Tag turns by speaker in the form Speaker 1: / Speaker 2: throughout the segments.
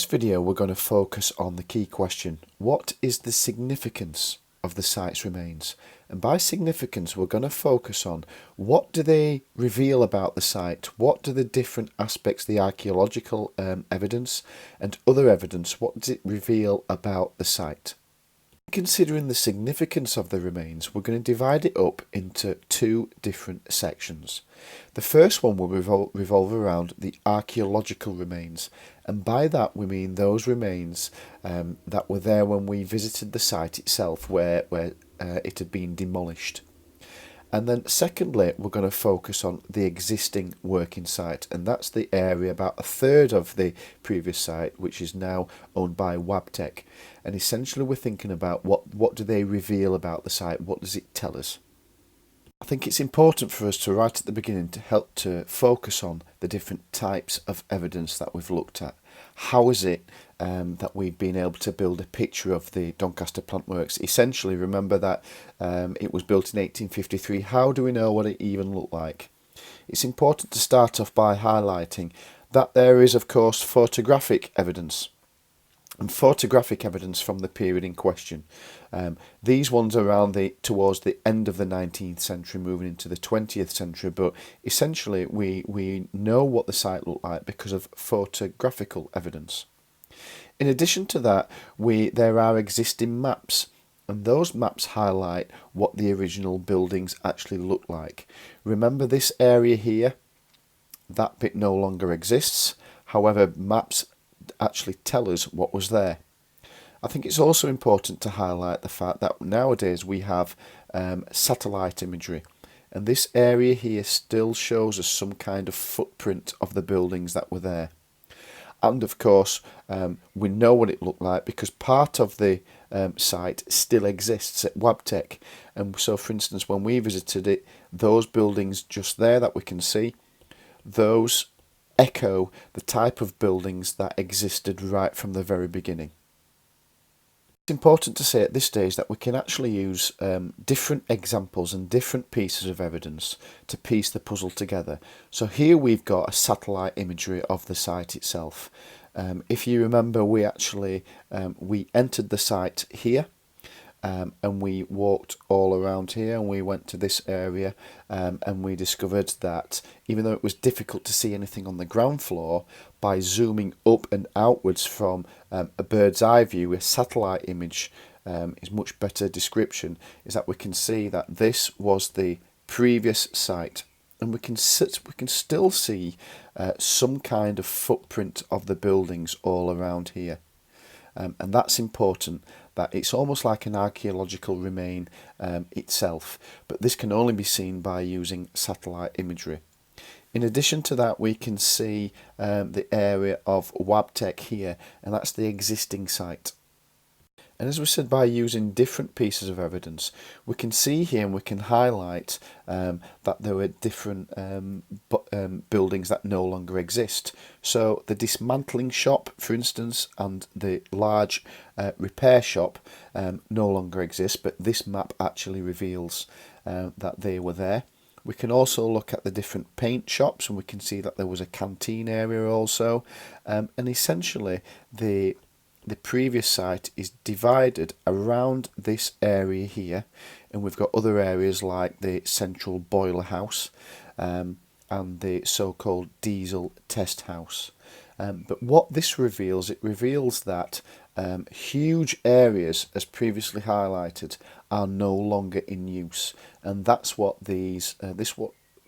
Speaker 1: this video we're going to focus on the key question: what is the significance of the site's remains? And by significance we're going to focus on what do they reveal about the site, what do the different aspects, the archaeological evidence and other evidence, what does it reveal about the site? Considering the significance of the remains, we're going to divide it up into two different sections. The first one will revolve around the archaeological remains, and by that we mean those remains that were there when we visited the site itself, where it had been demolished. And then secondly, we're going to focus on the existing working site, and that's the area about a third of the previous site, which is now owned by Wabtec. And essentially we're thinking about what do they reveal about the site, what does it tell us? I think it's important for us to, right at the beginning, to help to focus on the different types of evidence that we've looked at. How is it that we've been able to build a picture of the Doncaster Plant Works? Essentially, remember that it was built in 1853. How do we know what it even looked like? It's important to start off by highlighting that there is, of course, photographic evidence. And photographic evidence from the period in question. These ones are around towards the end of the 19th century, moving into the 20th century, but essentially we know what the site looked like because of photographical evidence. In addition to that, there are existing maps, and those maps highlight what the original buildings actually look like. Remember this area here? That bit no longer exists. However, maps actually tell us what was there. I think it's also important to highlight the fact that nowadays we have satellite imagery, and this area here still shows us some kind of footprint of the buildings that were there. And of course we know what it looked like because part of the site still exists at Wabtec, and so for instance when we visited it, those buildings just there that we can see, those echo the type of buildings that existed right from the very beginning. It's important to say at this stage that we can actually use different examples and different pieces of evidence to piece the puzzle together. So here we've got a satellite imagery of the site itself. If you remember, we entered the site here. And we walked all around here, and we went to this area, and we discovered that even though it was difficult to see anything on the ground floor, by zooming up and outwards from a bird's eye view, a satellite image is much better description, is that we can see that this was the previous site, and we can still see some kind of footprint of the buildings all around here. And that's important, that it's almost like an archaeological remain itself, but this can only be seen by using satellite imagery. In addition to that, we can see the area of Wabtec here, and that's the existing site. And as we said, by using different pieces of evidence, we can see here and we can highlight that there were different buildings that no longer exist. So the dismantling shop, for instance, and the large repair shop no longer exist, but this map actually reveals that they were there. We can also look at the different paint shops, and we can see that there was a canteen area also, and essentially the previous site is divided around this area here, and we've got other areas like the central boiler house and the so-called diesel test house. But what this reveals, it reveals that huge areas, as previously highlighted, are no longer in use, and that's what this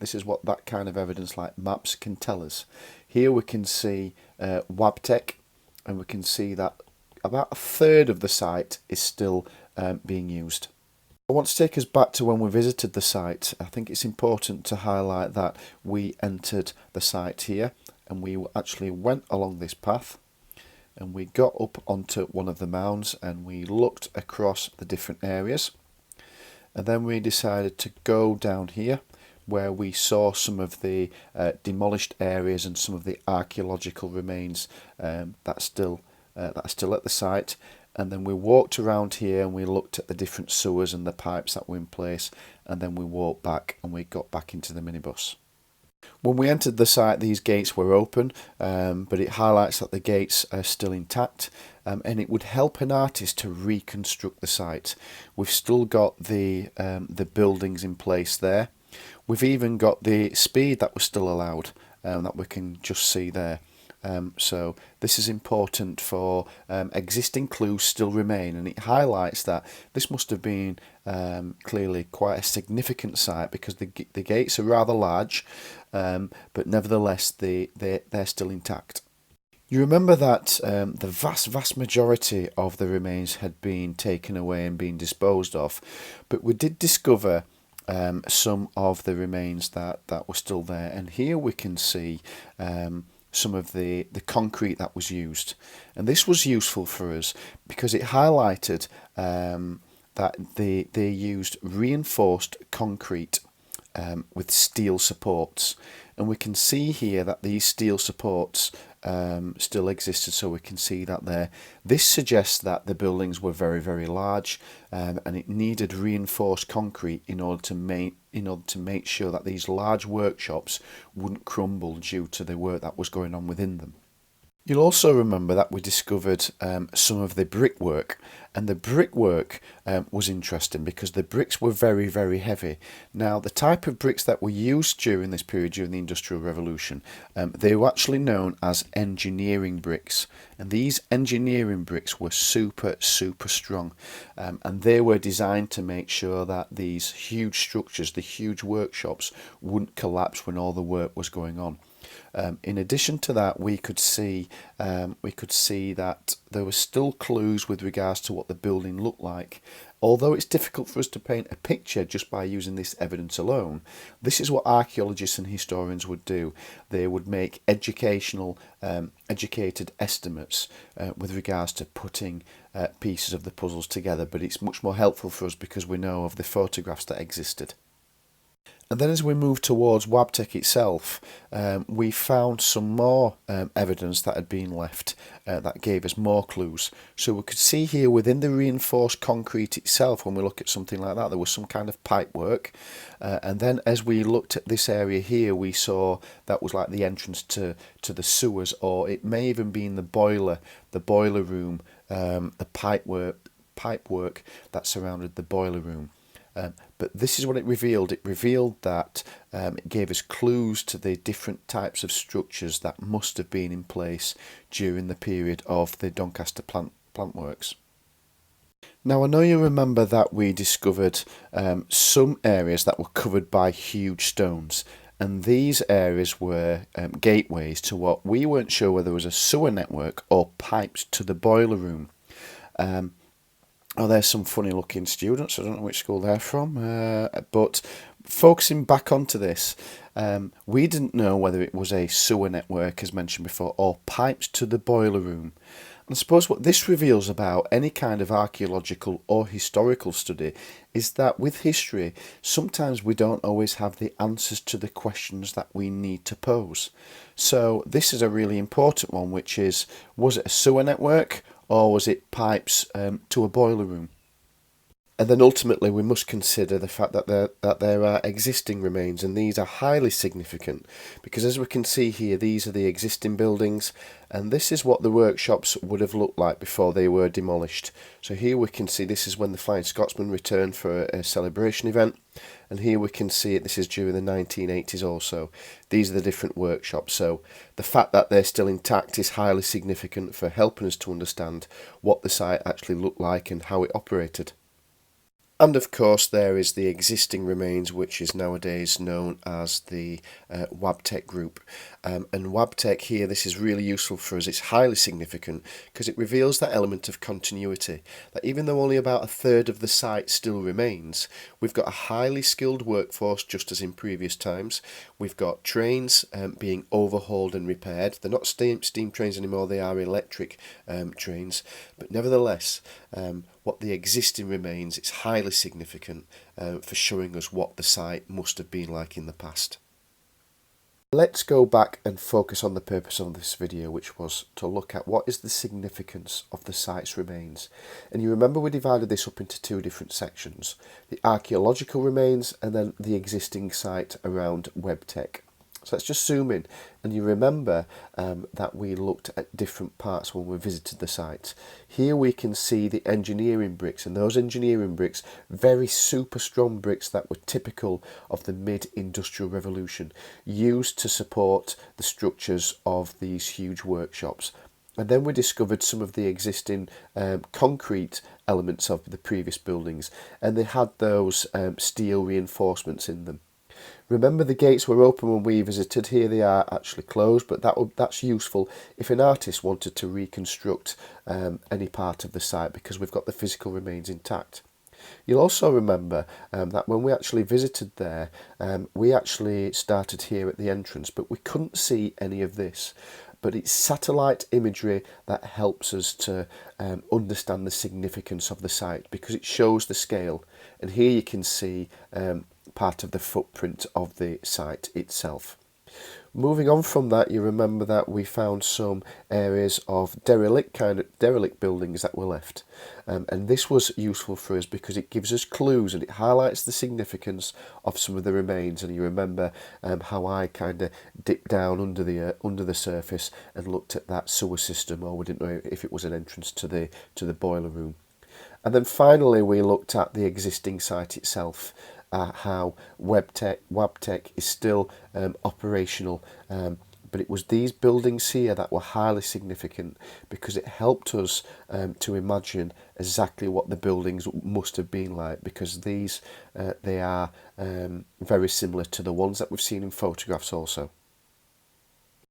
Speaker 1: is what that kind of evidence like maps can tell us. Here we can see Wabtec, and we can see that about a third of the site is still being used. I want to take us back to when we visited the site. I think it's important to highlight that we entered the site here, and we actually went along this path, and we got up onto one of the mounds, and we looked across the different areas, and then we decided to go down here where we saw some of the demolished areas and some of the archaeological remains that are still at the site. And then we walked around here and we looked at the different sewers and the pipes that were in place, and then we walked back and we got back into the minibus. When we entered the site, these gates were open, but it highlights that the gates are still intact, and it would help an artist to reconstruct the site. We've still got the buildings in place there. We've even got the speed that was still allowed, that we can just see there. So this is important for existing clues still remain, and it highlights that this must have been clearly quite a significant site, because the gates are rather large, but nevertheless they're still intact. You remember that the vast majority of the remains had been taken away and been disposed of, but we did discover some of the remains that were still there, and here we can see some of the concrete that was used. And this was useful for us because it highlighted that they used reinforced concrete with steel supports, and we can see here that these steel supports still existed, so we can see that there. This suggests that the buildings were very large, and it needed reinforced concrete in order to make sure that these large workshops wouldn't crumble due to the work that was going on within them. You'll also remember that we discovered some of the brickwork, and the brickwork was interesting because the bricks were very heavy. Now, the type of bricks that were used during this period, during the Industrial Revolution, they were actually known as engineering bricks, and these engineering bricks were super strong, and they were designed to make sure that these huge structures, the huge workshops, wouldn't collapse when all the work was going on. In addition to that, we could see that there were still clues with regards to what the building looked like. Although it's difficult for us to paint a picture just by using this evidence alone, this is what archaeologists and historians would do. They would make educated estimates with regards to putting pieces of the puzzles together, but it's much more helpful for us because we know of the photographs that existed. And then as we move towards Wabtec itself, we found some more evidence that had been left that gave us more clues. So we could see here within the reinforced concrete itself, when we look at something like that, there was some kind of pipe work. And then as we looked at this area here, we saw that was like the entrance to the sewers, or it may even be the boiler room, the pipe work that surrounded the boiler room. But this is what it revealed. It revealed that it gave us clues to the different types of structures that must have been in place during the period of the Doncaster Plant Works. Now, I know you remember that we discovered some areas that were covered by huge stones, and these areas were gateways to what we weren't sure whether it was a sewer network or pipes to the boiler room. Oh, there's some funny looking students. I don't know which school they're from, but focusing back onto this, we didn't know whether it was a sewer network, as mentioned before, or pipes to the boiler room. And I suppose what this reveals about any kind of archaeological or historical study is that with history, sometimes we don't always have the answers to the questions that we need to pose. So this is a really important one, which is, was it a sewer network, or was it pipes to a boiler room? And then ultimately we must consider the fact that there are existing remains, and these are highly significant because, as we can see here, these are the existing buildings, and this is what the workshops would have looked like before they were demolished. So here we can see this is when the Flying Scotsman returned for a celebration event, and here we can see it, this is during the 1980s also. These are the different workshops, so the fact that they're still intact is highly significant for helping us to understand what the site actually looked like and how it operated. And of course there is the existing remains, which is nowadays known as the Wabtec group. And Wabtec here, this is really useful for us. It's highly significant because it reveals that element of continuity, that even though only about a third of the site still remains, we've got a highly skilled workforce just as in previous times. We've got trains being overhauled and repaired. They're not steam trains anymore, they are electric trains, but nevertheless what the existing remains, it's highly significant for showing us what the site must have been like in the past. Let's go back and focus on the purpose of this video, which was to look at what is the significance of the site's remains. And you remember we divided this up into two different sections, the archaeological remains and then the existing site around Wabtec. So let's just zoom in, and you remember that we looked at different parts when we visited the site. Here we can see the engineering bricks, and those engineering bricks, very super strong bricks that were typical of the mid-industrial revolution, used to support the structures of these huge workshops. And then we discovered some of the existing concrete elements of the previous buildings, and they had those steel reinforcements in them. Remember, the gates were open when we visited. Here they are actually closed, but that's useful if an artist wanted to reconstruct any part of the site, because we've got the physical remains intact. You'll also remember that when we actually visited there, we actually started here at the entrance, but we couldn't see any of this. But it's satellite imagery that helps us to understand the significance of the site, because it shows the scale. And here you can see part of the footprint of the site itself. Moving on from that, you remember that we found some areas of derelict buildings that were left, and this was useful for us because it gives us clues and it highlights the significance of some of the remains. And you remember how I kind of dipped down under the surface and looked at that sewer system, or we didn't know if it was an entrance to the boiler room. And then finally we looked at the existing site itself, how Wabtec is still operational, but it was these buildings here that were highly significant, because it helped us to imagine exactly what the buildings must have been like, because they are very similar to the ones that we've seen in photographs also.